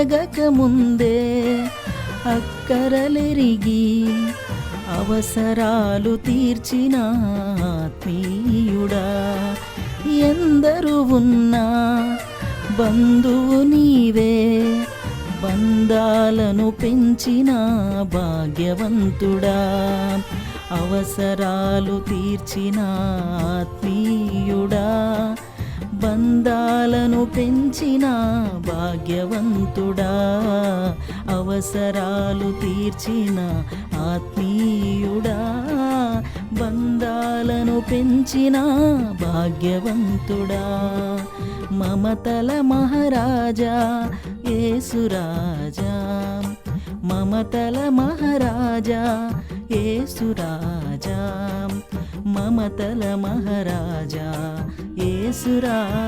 అడగక ముందే అక్కరలెరిగి అవసరాలు తీర్చిన ఆత్మీయుడా, ఎందరు ఉన్నా బంధువు నీవే, బంధాలను పెంచిన భాగ్యవంతుడా, అవసరాలు తీర్చిన ఆత్మీయుడా, బంధాలను పెంచిన భాగ్యవంతుడా, అవసరాలు తీర్చిన ఆత్మీయుడా, బంధాలను పెంచిన భాగ్యవంతుడా, మమతల మహారాజా యేసురాజా, మమతల మహారాజా యేసురాజా, మమతల మహారాజా యేసురాజా.